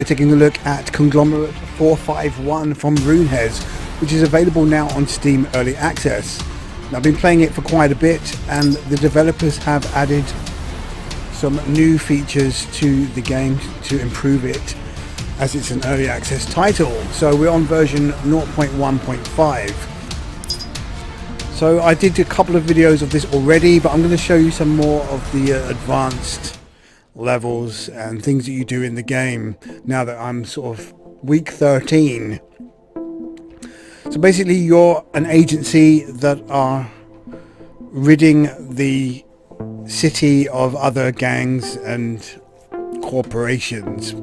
taking a look at Conglomerate 451 from Runeheads, which is available now on Steam Early Access. Now, I've been playing it for quite a bit, and the developers have added some new features to the game to improve it, as it's an early access title. So we're on version 0.1.5. So I did a couple of videos of this already, but I'm going to show you some more of the advanced levels and things that you do in the game now that I'm sort of week 13. So basically you're an agency that are ridding the city of other gangs and corporations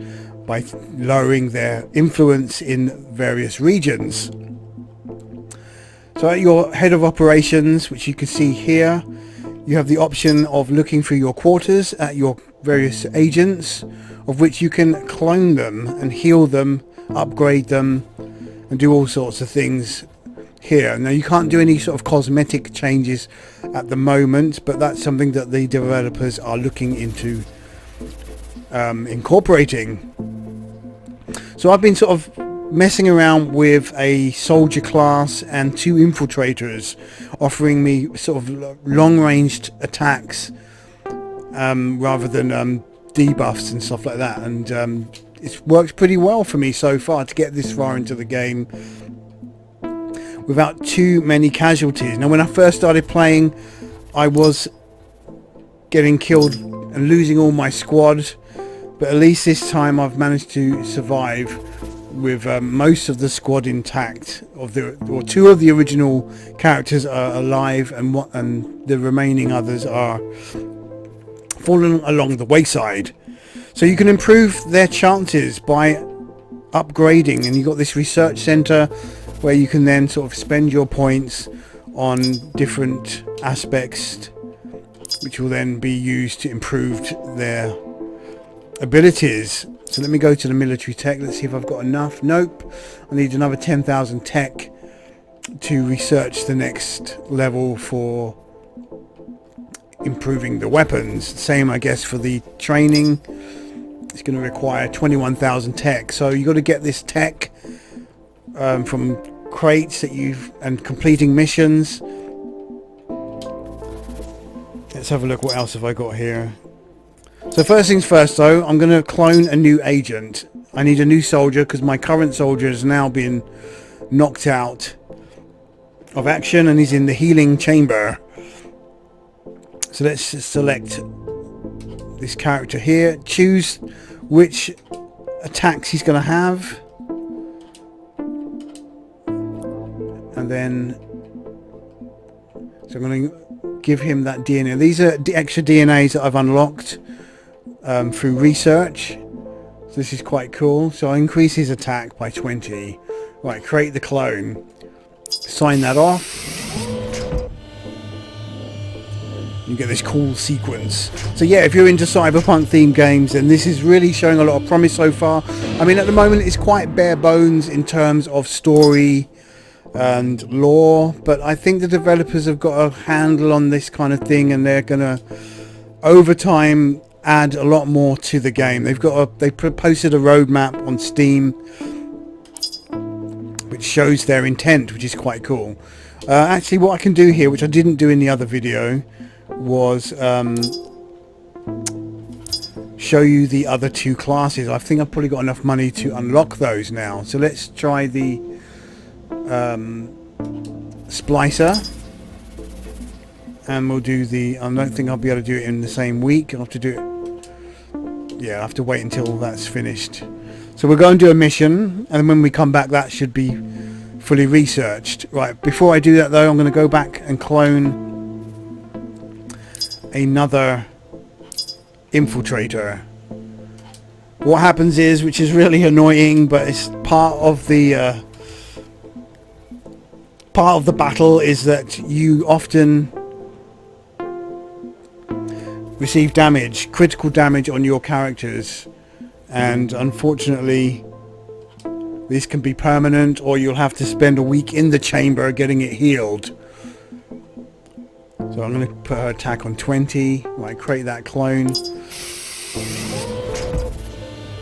by lowering their influence in various regions. So at your head of operations, which you can see here, you have the option of looking through your quarters at your various agents, of which you can clone them and heal them, upgrade them, and do all sorts of things here. Now, you can't do any sort of cosmetic changes at the moment, but that's something that the developers are looking into incorporating. So I've been sort of messing around with a soldier class and 2 infiltrators, offering me sort of long-ranged attacks rather than debuffs and stuff like that, and it's worked pretty well for me so far to get this far into the game without too many casualties. Now, when I first started playing, I was getting killed and losing all my squad, but at least this time I've managed to survive with most of the squad intact. Or 2 of the original characters are alive, and the remaining others are falling along the wayside. So you can improve their chances by upgrading, and you've got this research center where you can then sort of spend your points on different aspects, which will then be used to improve their abilities. So let me go to the military tech. Let's see if I've got enough. Nope. I need another 10,000 tech to research the next level for improving the weapons. Same, I guess, for the training. It's going to require 21,000 tech. So you've got to get this tech from crates and completing missions. Let's have a look. What else have I got here? So first things first, though, I'm going to clone a new agent. I need a new soldier because my current soldier has now been knocked out of action and he's in the healing chamber. So let's select this character here, choose which attacks he's going to have, and then so I'm going to give him that DNA. These are the extra DNAs that I've unlocked through research. So this is quite cool. So I increase his attack by 20. Right, create the clone, sign that off. You get this cool sequence. So yeah, if you're into Cyberpunk themed games, then this is really showing a lot of promise so far. I mean, at the moment it's quite bare bones in terms of story and lore, but I think the developers have got a handle on this kind of thing, and they're gonna over time add a lot more to the game. They posted a roadmap on Steam which shows their intent, which is quite cool. Actually, what I can do here, which I didn't do in the other video, was show you the other 2 classes. I think I've probably got enough money to unlock those now. So let's try the splicer, and we'll do the, I don't think I'll be able to do it in the same week. I'll have to do it, yeah, I have to wait until that's finished. So we're going to do a mission, and when we come back that should be fully researched. Right, before I do that though, I'm going to go back and clone another infiltrator. What happens is, which is really annoying, but it's part of the battle, is that you often receive damage, critical damage on your characters, and unfortunately this can be permanent, or you'll have to spend a week in the chamber getting it healed. So I'm going to put her attack on 20. Right, create that clone.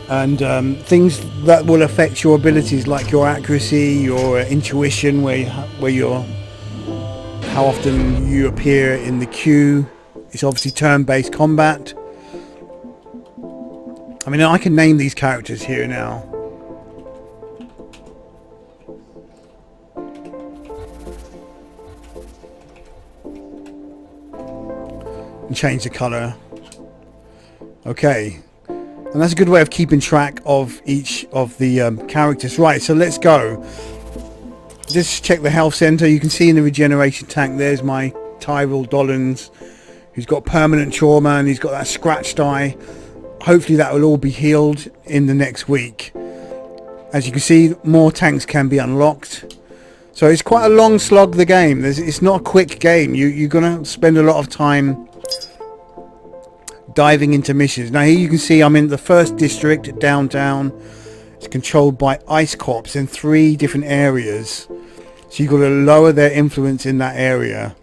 and things that will affect your abilities, like your accuracy, your intuition, how often you appear in the queue. It's obviously turn-based combat. I mean, I can name these characters here now. And change the color. Okay, and that's a good way of keeping track of each of the characters. Right, so let's go. Just check the health center. You can see in the regeneration tank, there's my Tyrell Dollins, who's got permanent trauma and he's got that scratched eye. Hopefully that will all be healed in the next week. As you can see, more tanks can be unlocked. So it's quite a long slog, the game. It's not a quick game. You're going to spend a lot of time diving into missions. Now here you can see I'm in the first district, downtown. It's controlled by ice cops in 3 different areas. So you've got to lower their influence in that area.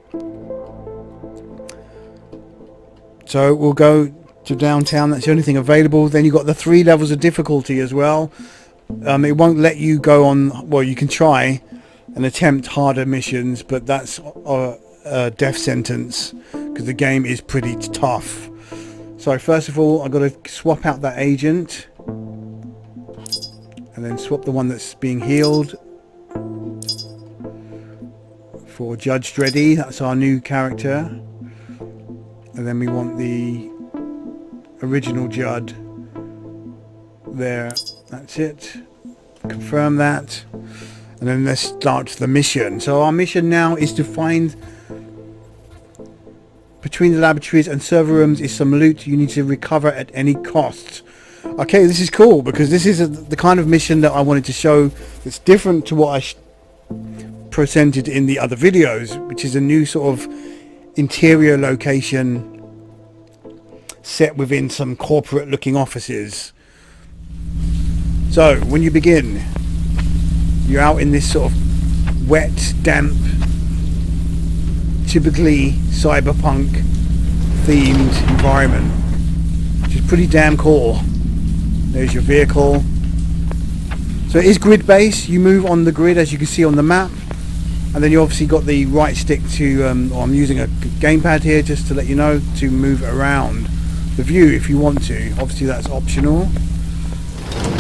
So we'll go to downtown. That's the only thing available. Then you've got the 3 levels of difficulty as well. It won't let you go on, well, you can try and attempt harder missions, but that's a death sentence because the game is pretty tough. So first of all, I've got to swap out that agent and then swap the one that's being healed for Judge Dreddy. That's our new character. And then we want the original Judd there. That's it. Confirm that. And then let's start the mission. So our mission now is to find, between the laboratories and server rooms is some loot you need to recover at any cost. Okay, this is cool because this is the kind of mission that I wanted to show. It's different to what I presented in the other videos, which is a new sort of interior location set within some corporate looking offices. So when you begin, you're out in this sort of wet, damp, typically cyberpunk themed environment, which is pretty damn cool. There's your vehicle. So it is grid based. You move on the grid as you can see on the map, and then you obviously got the right stick to I'm using a gamepad here just to let you know to move around the view if you want to. Obviously that's optional.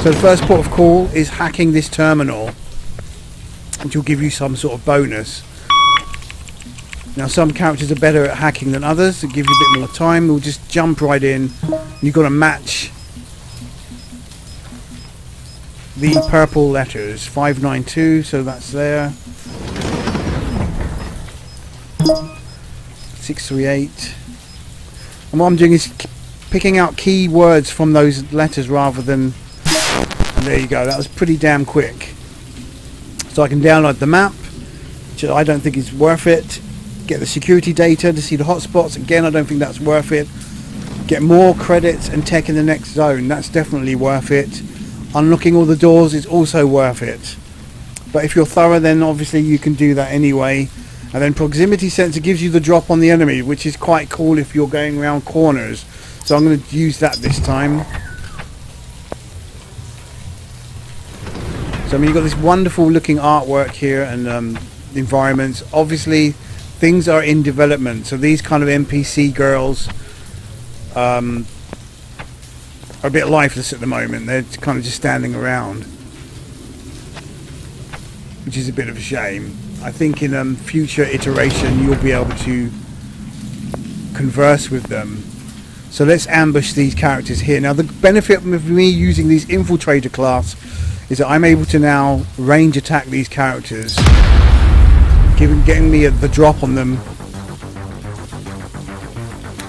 So the first port of call is hacking this terminal, which will give you some sort of bonus. Now some characters are better at hacking than others. It gives you a bit more time. We'll just jump right in. You've got to match the purple letters. 592, so that's there. 638. And what I'm doing is picking out key words from those letters rather than... And there you go. That was pretty damn quick. So I can download the map, which I don't think is worth it. Get the security data to see the hotspots. Again, I don't think that's worth it. Get more credits and tech in the next zone. That's definitely worth it. Unlocking all the doors is also worth it. But if you're thorough, then obviously you can do that anyway. And then proximity sensor gives you the drop on the enemy, which is quite cool if you're going around corners. So I'm going to use that this time. So I mean, you've got this wonderful looking artwork here and environments. Obviously things are in development, so these kind of NPC girls are a bit lifeless at the moment. They're kind of just standing around, which is a bit of a shame. I think in future iteration you'll be able to converse with them. So let's ambush these characters here. Now the benefit of me using these infiltrator class is that I'm able to now range attack these characters, getting me the drop on them,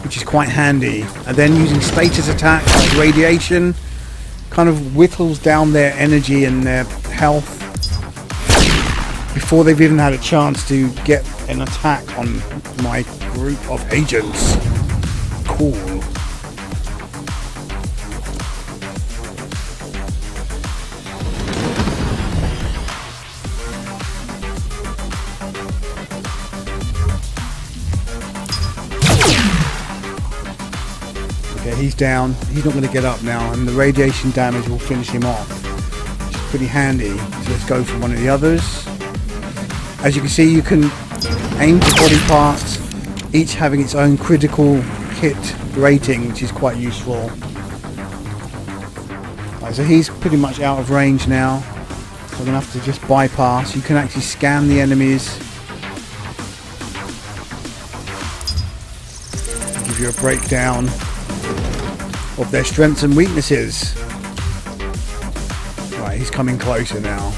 which is quite handy. And then using status attacks like radiation kind of whittles down their energy and their health before they've even had a chance to get an attack on my group of agents. Cool. he's down. He's not going to get up now, and the radiation damage will finish him off, which is pretty handy. So let's go for one of the others. As you can see, you can aim for body parts, each having its own critical hit rating, which is quite useful. Right, so he's pretty much out of range now, so I'm going to have to just bypass. You can actually scan the enemies, give you a breakdown of their strengths and weaknesses. Right, he's coming closer now.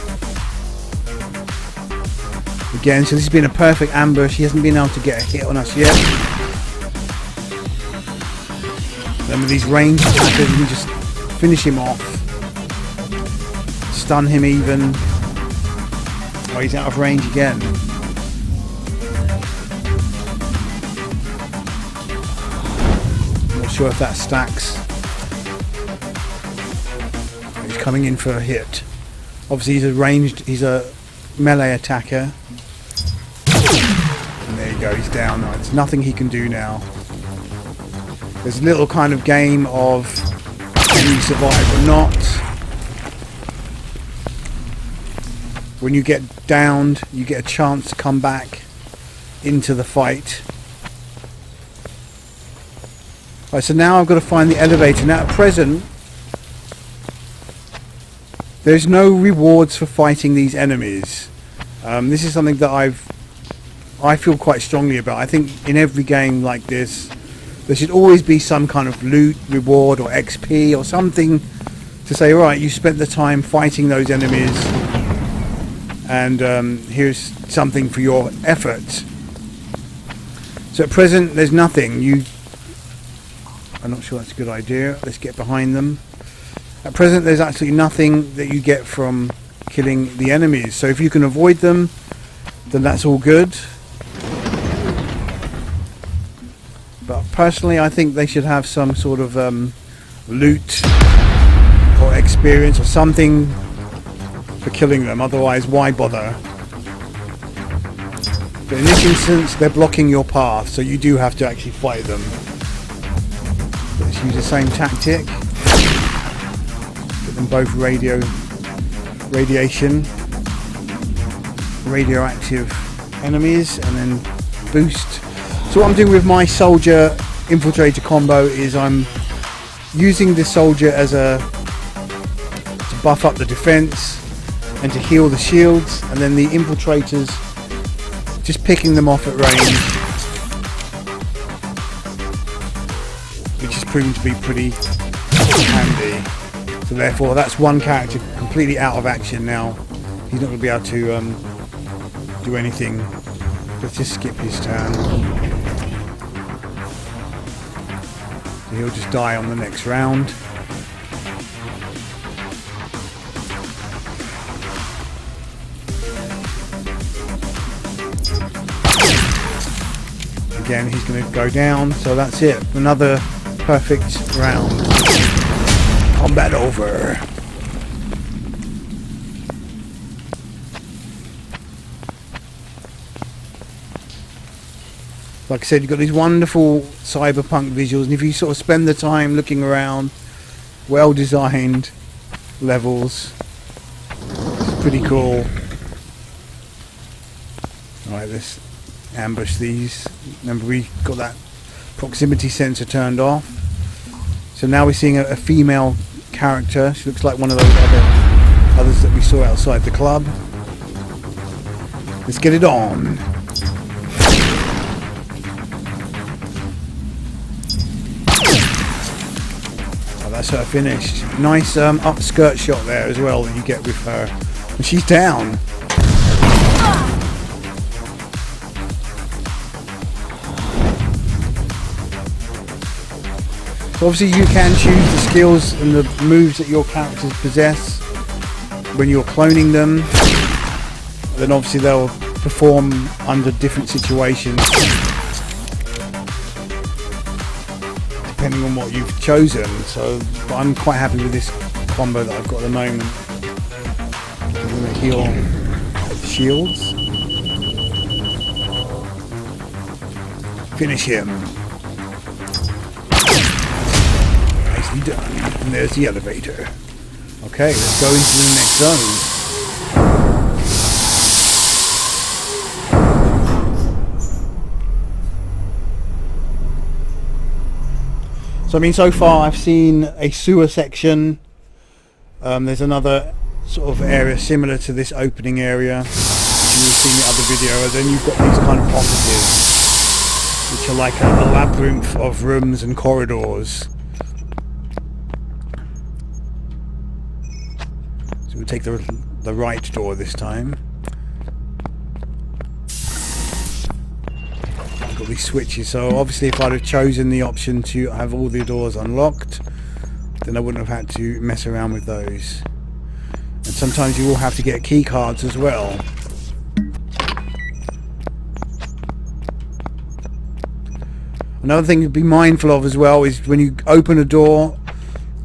Again, so this has been a perfect ambush. He hasn't been able to get a hit on us yet. Then with these ranged attackers, you can just finish him off. Stun him even. Oh, he's out of range again. Not sure if that stacks. He's coming in for a hit. Obviously he's a melee attacker. And there you go, he's down. There's nothing he can do now. There's a little kind of game of can you survive or not. When you get downed, you get a chance to come back into the fight. Right, so now I've got to find the elevator. Now at present, there's no rewards for fighting these enemies. This is something that I feel quite strongly about. I think in every game like this, there should always be some kind of loot, reward or XP or something to say, right, you spent the time fighting those enemies and here's something for your effort. So at present there's nothing. I'm not sure that's a good idea. Let's get behind them. At present there's absolutely nothing that you get from killing the enemies. So if you can avoid them, then that's all good. But personally I think they should have some sort of loot or experience or something for killing them, otherwise why bother? But in this instance they're blocking your path, so you do have to actually fight them. Let's use the same tactic. Get them both radioactive enemies, and then boost. So what I'm doing with my soldier infiltrator combo is I'm using the soldier as to buff up the defense and to heal the shields, and then the infiltrators just picking them off at range, which has proven to be pretty handy. So therefore that's one character completely out of action now. He's not going to be able to do anything. Let's just skip his turn. So he'll just die on the next round. Again, he's going to go down, so that's it. Another perfect round. Combat over. Like I said, you've got these wonderful cyberpunk visuals, and if you sort of spend the time looking around, well designed levels, it's pretty cool. Alright, let's ambush these. Remember, we got that proximity sensor turned off, so now we're seeing a female character. She looks like one of those others that we saw outside the club. Let's get it on. Oh, that's her finished. Nice upskirt shot there as well that you get with her, and she's down. So obviously you can choose the skills and the moves that your characters possess when you're cloning them. Then obviously they'll perform under different situations depending on what you've chosen. So but I'm quite happy with this combo that I've got at the moment. I'm going to heal shields. Nicely done. And there's the elevator. Okay, let's go into the next zone. So I mean, so far I've seen a sewer section. There's another sort of area similar to this opening area, which you will see in the other video. And then you've got these kind of offices, which are like a labyrinth of rooms and corridors. So we'll take the right door this time. Got these switches, so obviously if I'd have chosen the option to have all the doors unlocked, then I wouldn't have had to mess around with those. And sometimes you will have to get key cards as well. Another thing to be mindful of as well is when you open a door,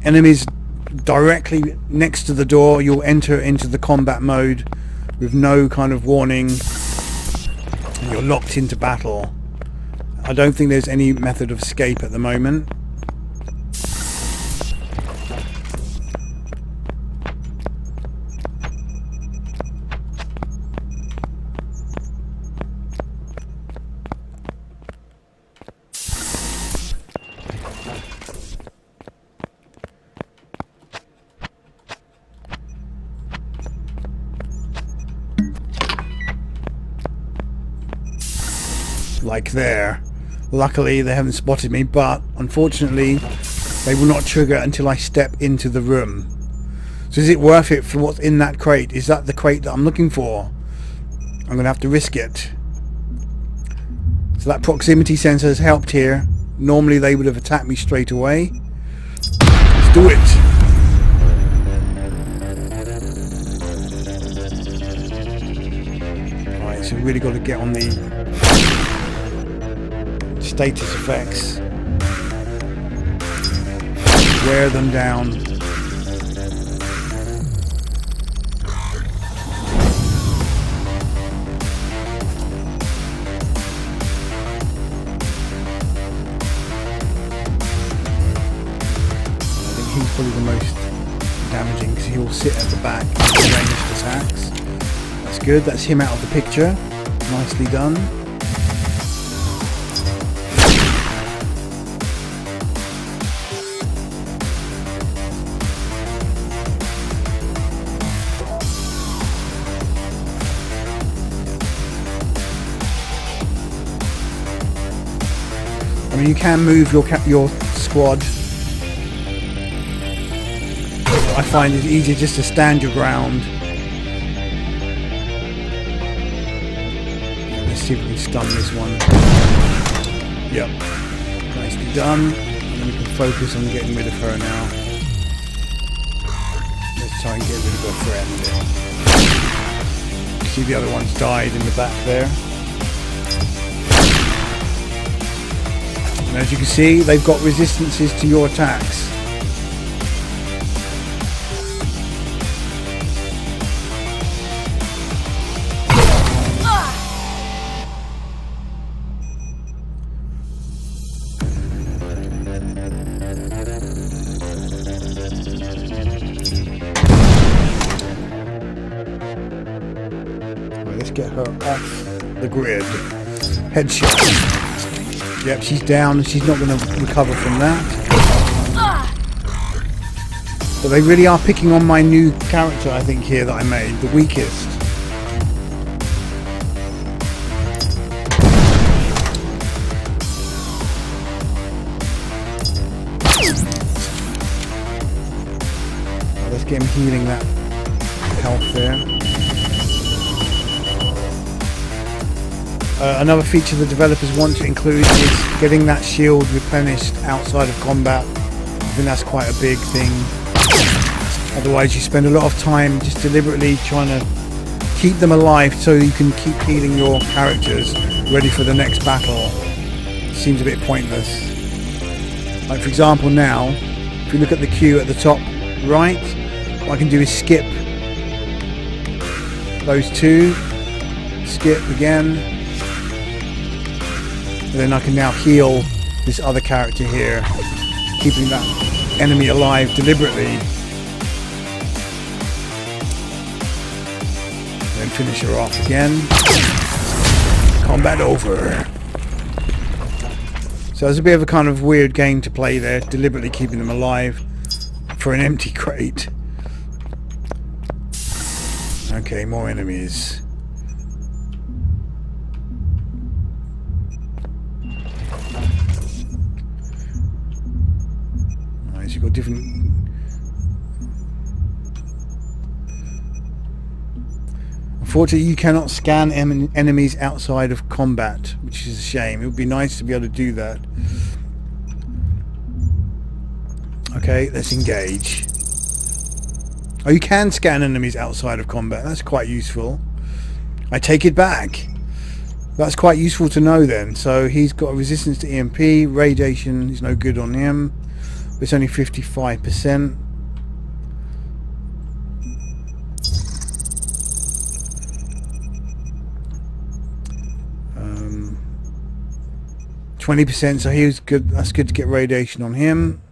enemies directly next to the door, you'll enter into the combat mode with no kind of warning, and you're locked into battle. I don't think there's any method of escape at the moment. Like there. Luckily they haven't spotted me, but unfortunately they will not trigger until I step into the room. So is it worth it for what's in that crate? Is that the crate that I'm looking for? I'm going to have to risk it. So that proximity sensor has helped here. Normally they would have attacked me straight away. Let's do it. Right, so we really got to get on the status effects, wear them down. I think he's probably the most damaging because he'll sit at the back and ranged attacks. That's good, that's him out of the picture. Nicely done. I mean, you can move your squad. I find it easier just to stand your ground. Let's see if we can stun this one. Yep. Nicely done. And then we can focus on getting rid of her now. Let's try and get rid of her friend. See, the other one's died in the back there. And as you can see, they've got resistances to your attacks. Right, let's get her off the grid. Headshot. Yep, she's down and she's not going to recover from that. But they really are picking on my new character, I think, here that I made, the weakest. Let's get him healing that health there. Another feature the developers want to include is getting that shield replenished outside of combat. I think that's quite a big thing. Otherwise you spend a lot of time just deliberately trying to keep them alive so you can keep healing your characters ready for the next battle. It seems a bit pointless. Like for example now, if you look at the queue at the top right, what I can do is skip those two, skip again. And then I can now heal this other character here, keeping that enemy alive deliberately. Then finish her off again. Combat over. So it's a bit of a kind of weird game to play there, deliberately keeping them alive for an empty crate. Okay, more enemies. Nice, you've got different... Unfortunately, you cannot scan enemies outside of combat, which is a shame. It would be nice to be able to do that. Okay, let's engage. Oh, you can scan enemies outside of combat. That's quite useful. I take it back. That's quite useful to know then. So he's got a resistance to EMP. Radiation is no good on him. It's only 55%. 20%, so he was good. That's good to get radiation on him.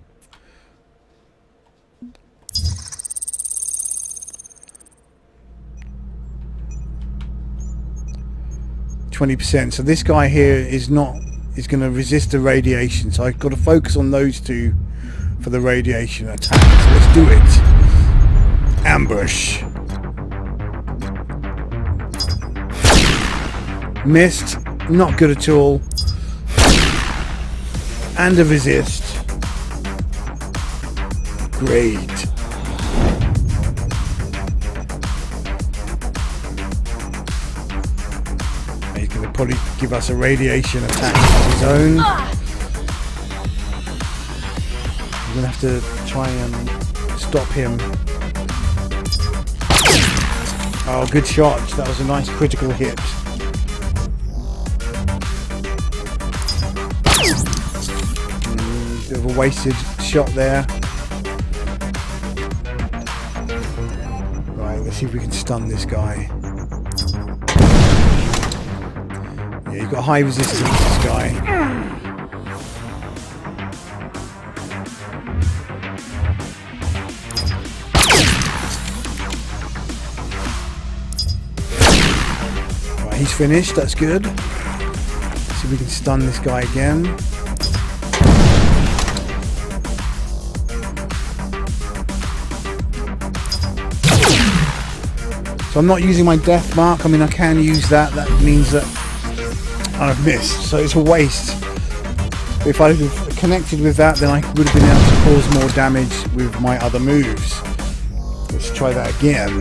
So this guy here is going to resist the radiation, so I've got to focus on those two for the radiation attack. So let's do it. Ambush. Missed. Not good at all. And a resist. Great. He's going to probably give us a radiation attack of his own. We're going to have to try and stop him. Oh, good shot. That was a nice critical hit. Bit of a wasted shot there. Right, let's see if we can stun this guy. Yeah, he's got high resistance, this guy. Right, he's finished, that's good. Let's see if we can stun this guy again. So I'm not using my death mark. I mean, I can use that. That means that I've missed. So it's a waste. But if I had connected with that, then I would have been able to cause more damage with my other moves. Let's try that again.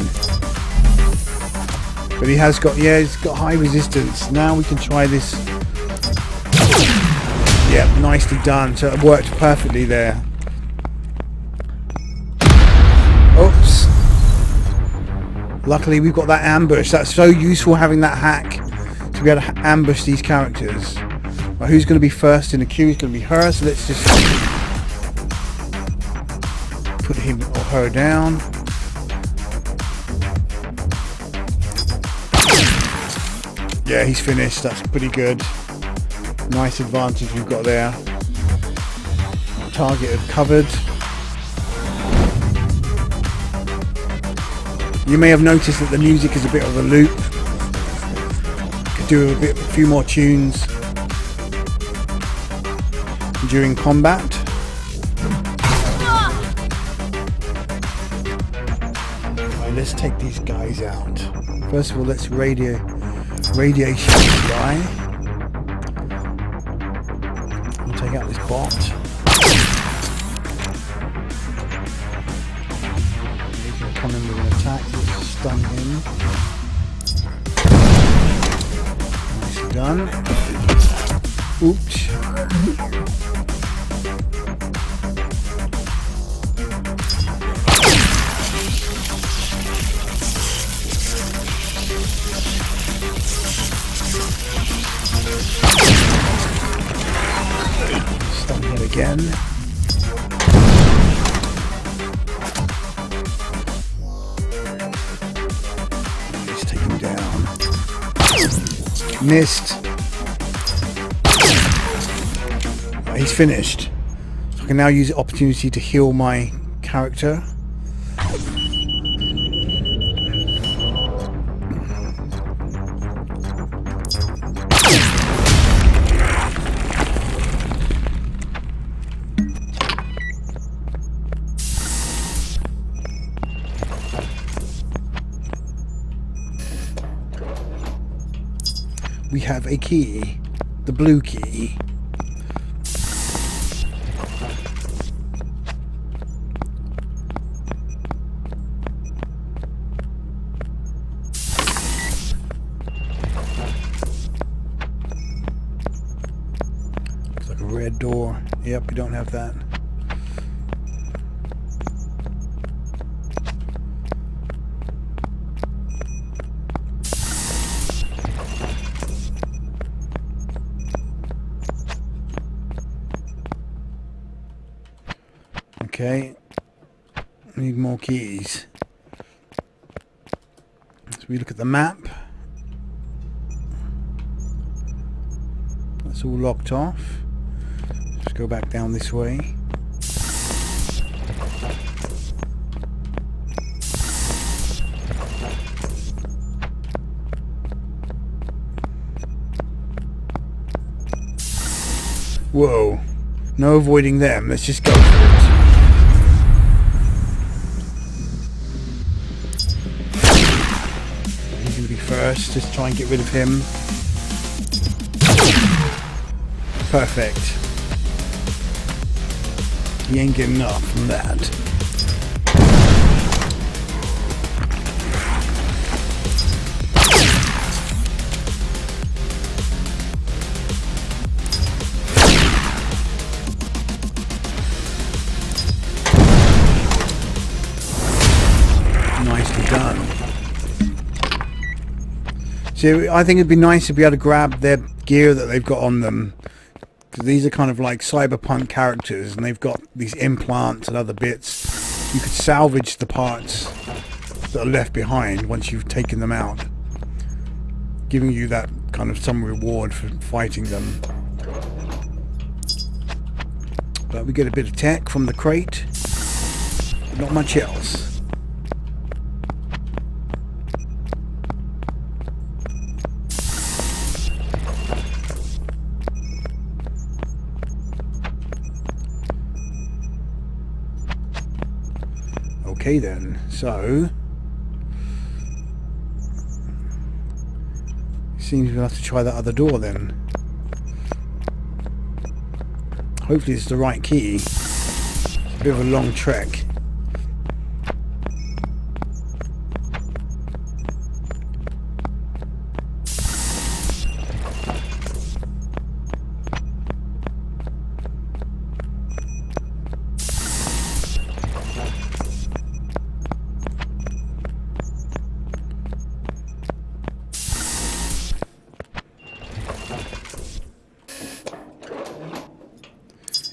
But he has got, yeah, he's got high resistance. Now we can try this. Yep, nicely done. So it worked perfectly there. Oops. Luckily we've got that ambush. That's so useful, having that hack to be able to ambush these characters. Well, who's going to be first in the queue? It's going to be her, so let's just put him or her down. Yeah, he's finished. That's pretty good. Nice advantage we've got there. Target covered. You may have noticed that the music is a bit of a loop. Could do a few more tunes during combat. Right, let's take these guys out. First of all, let's radiation this guy. We'll take out this bot. Come in with an attack, let's stun him. Nicely done. Oops. Stun him again. Missed. Oh, he's finished. can now use the opportunity to heal my character. We have a key, the blue key. Looks like a red door. Yep, we don't have that. Okay, need more keys. So we look at the map. That's all locked off. Let's go back down this way. Whoa, no avoiding them. Let's just go for it. First, just try and get rid of him. Perfect. He ain't getting enough from that. Nicely done. So I think it'd be nice to be able to grab their gear that they've got on them, because these are kind of like cyberpunk characters, and they've got these implants and other bits. You could salvage the parts that are left behind once you've taken them out, giving you that kind of some reward for fighting them. But we get a bit of tech from the crate, but not much else. Okay then, so seems we'll have to try that other door then. Hopefully it's the right key. It's a bit of a long trek.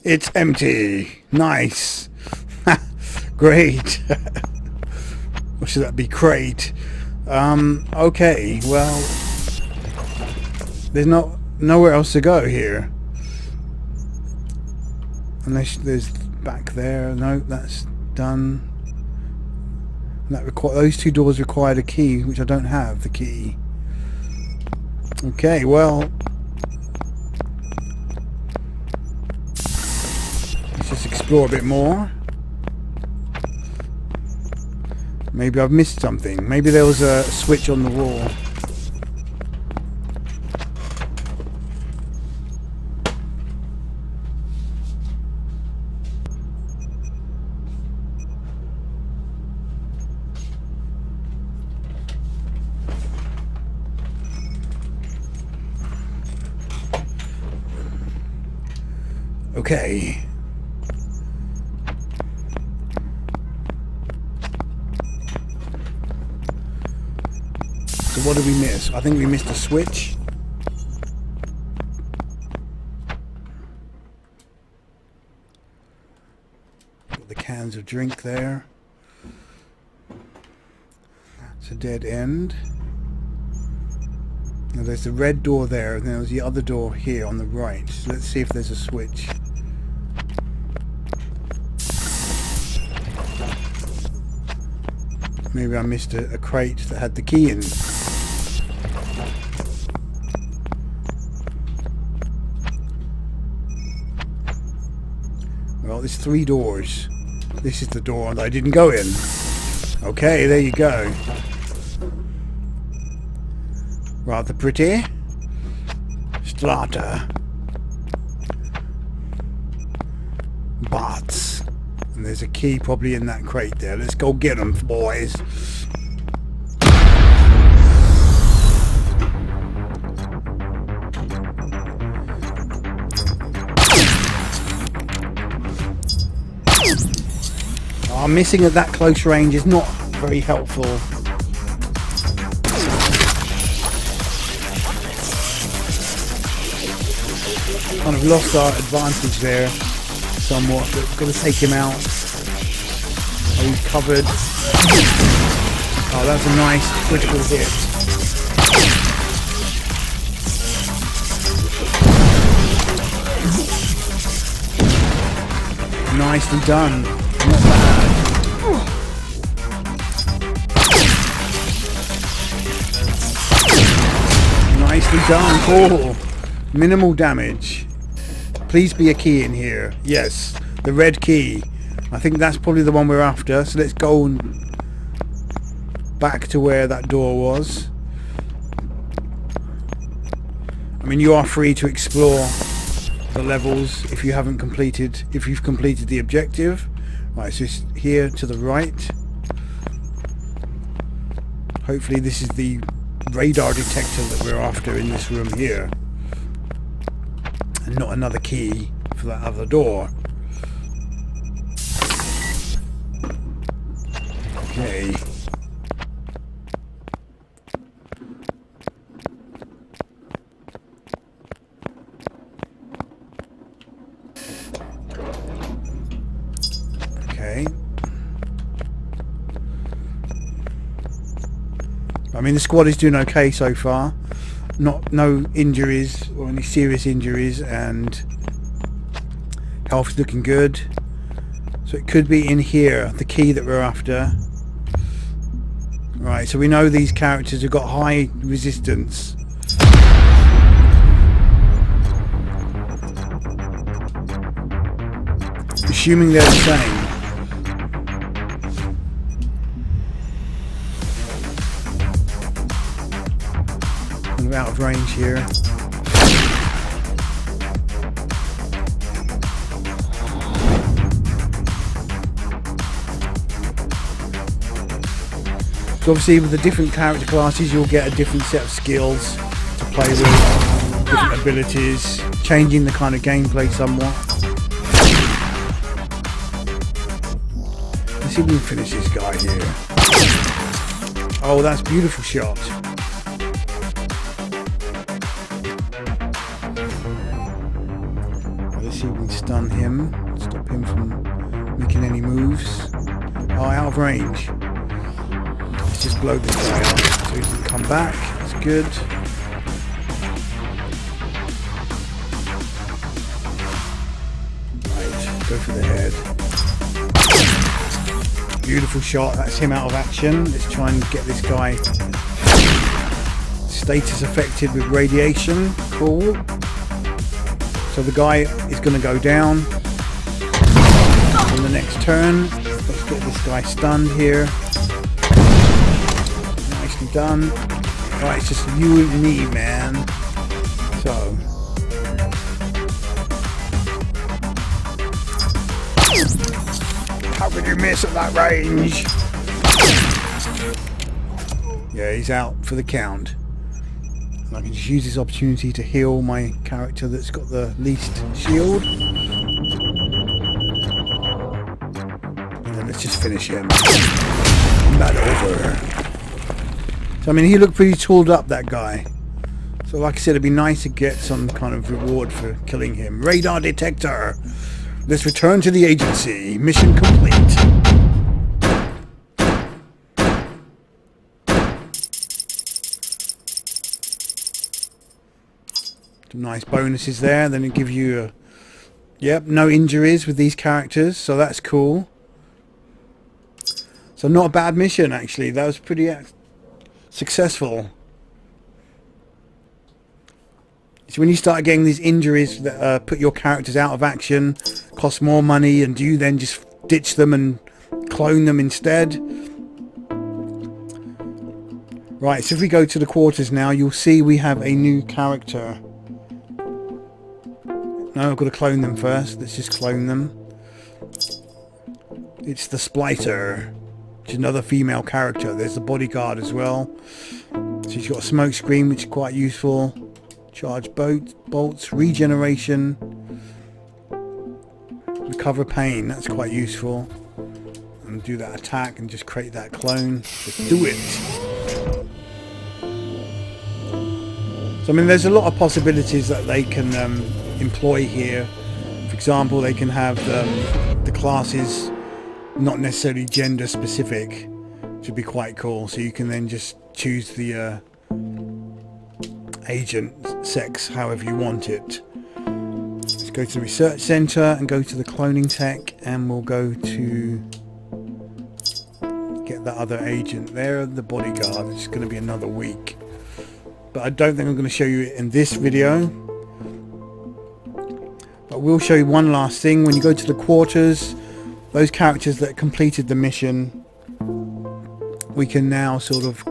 It's empty. Nice. Great. Or should that be crate? Okay, well, there's nowhere else to go here. Unless there's back there. No, that's done. Those two doors required a key, which I don't have the key. Okay, well, just explore a bit more. Maybe I've missed something. Maybe there was a switch on the wall. Okay. So what did we miss? I think we missed a switch. Got the cans of drink there. It's a dead end. Now there's the red door there, and there's the other door here on the right. So let's see if there's a switch. Maybe I missed a crate that had the key in. Well, there's 3 doors. This is the door that I didn't go in. Okay, there you go. Rather pretty. Strata. Bots. And there's a key probably in that crate there. Let's go get them, boys. Missing at that close range is not very helpful. Kind of lost our advantage there somewhat, but we've got to take him out. Oh, he's covered. Oh, that's a nice critical hit. Nicely done. Not bad. Nicely done, cool. Minimal damage. Please be a key in here. Yes, the red key. I think that's probably the one we're after. So let's go back to where that door was. I mean, you are free to explore the levels if you haven't completed, if you've completed the objective. Right, so it's here to the right. Hopefully this is the radar detector that we're after in this room here. And not another key for that other door. Okay. Okay. I mean, the squad is doing okay so far. No injuries or any serious injuries, and health's looking good. So it could be in here, the key that we're after. Right, so we know these characters have got high resistance. Assuming they're the same. Kind of out of range here. So obviously with the different character classes you'll get a different set of skills to play with, different abilities, changing the kind of gameplay somewhat. Let's see if we can finish this guy here. Oh, that's a beautiful shot. Let's see if we can stun him, stop him from making any moves. Oh, out of range. Let's just blow this guy up so he can come back. That's good. Right, go for the head. Beautiful shot. That's him out of action. Let's try and get this guy status affected with radiation. Cool. So the guy is going to go down on the next turn. Let's get this guy stunned here. Nicely done. Right, it's just you and me, man. So. How could you miss at that range? Yeah, he's out for the count. And I can just use this opportunity to heal my character that's got the least shield. And then let's just finish him. Combat over. So I mean, he looked pretty tooled up, that guy. So like I said, it'd be nice to get some kind of reward for killing him. Radar detector. Let's return to the agency. Mission complete. Some nice bonuses there. Then it give you a... Yep, no injuries with these characters, so that's cool. So not a bad mission, actually. That was pretty successful. So when you start getting these injuries that put your characters out of action, cost more money, and do you then just ditch them and clone them instead? Right, so if we go to the quarters now, you'll see we have a new character. No, I've got to clone them first. Let's just clone them. It's the Splitter, which is another female character. There's the bodyguard as well. So she's got a smoke screen, which is quite useful. Charge bolts, regeneration, recover pain. That's quite useful. And do that attack and just create that clone. Just do it. So I mean, there's a lot of possibilities that they can employ here. For example, they can have the classes not necessarily gender specific, which would be quite cool. So you can then just choose the agent sex however you want it. Let's go to the research center and go to the cloning tech, and we'll go to get that other agent there, the bodyguard. It's going to be another week, but I don't think I'm going to show you it in this video. But we'll show you one last thing. When you go to the quarters, those characters that completed the mission, we can now sort of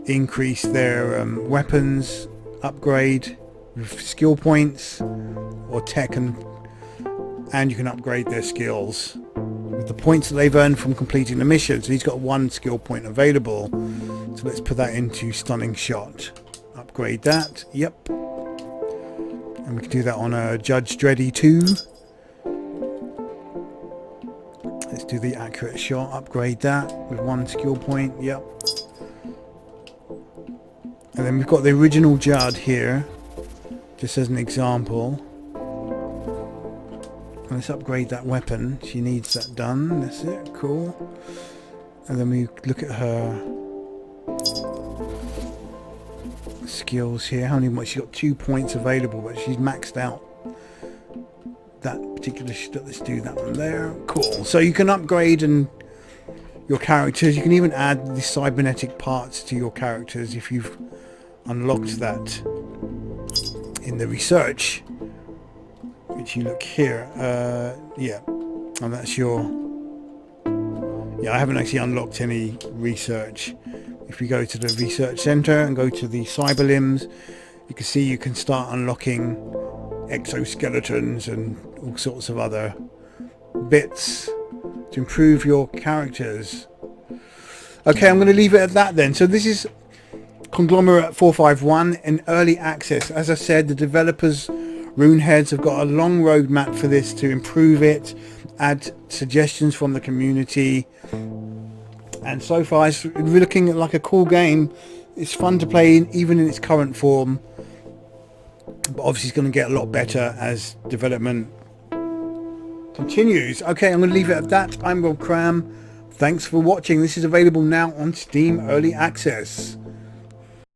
increase their weapons upgrade with skill points or tech, and you can upgrade their skills with the points that they've earned from completing the mission. So he's got 1 skill point available. So let's put that into stunning shot. Upgrade that. Yep. And we can do that on a Judge Dreddy 2. Let's do the accurate shot. Upgrade that with 1 skill point. Yep. And then we've got the original Judd here, just as an example. And let's upgrade that weapon. She needs that done. That's it. Cool. And then we look at her skills here. How many? She's got 2 points available, but she's maxed out that particular shot. Let's do that one there. Cool. So you can upgrade and your characters. You can even add the cybernetic parts to your characters if you've unlocked that in the research, which you look here. Yeah, and that's your. Yeah, I haven't actually unlocked any research. If we go to the research center and go to the cyberlimbs, you can see you can start unlocking exoskeletons and all sorts of other bits to improve your characters. Okay, I'm going to leave it at that then. So this is Conglomerate 451 in early access. As I said, the developers, Runeheads, have got a long roadmap for this to improve it, add suggestions from the community, and so far it's looking like a cool game. It's fun to play even in its current form, but obviously it's going to get a lot better as development continues. Okay, I'm going to leave it at that. I'm Rob Cram. Thanks for watching. This is available now on Steam Early Access.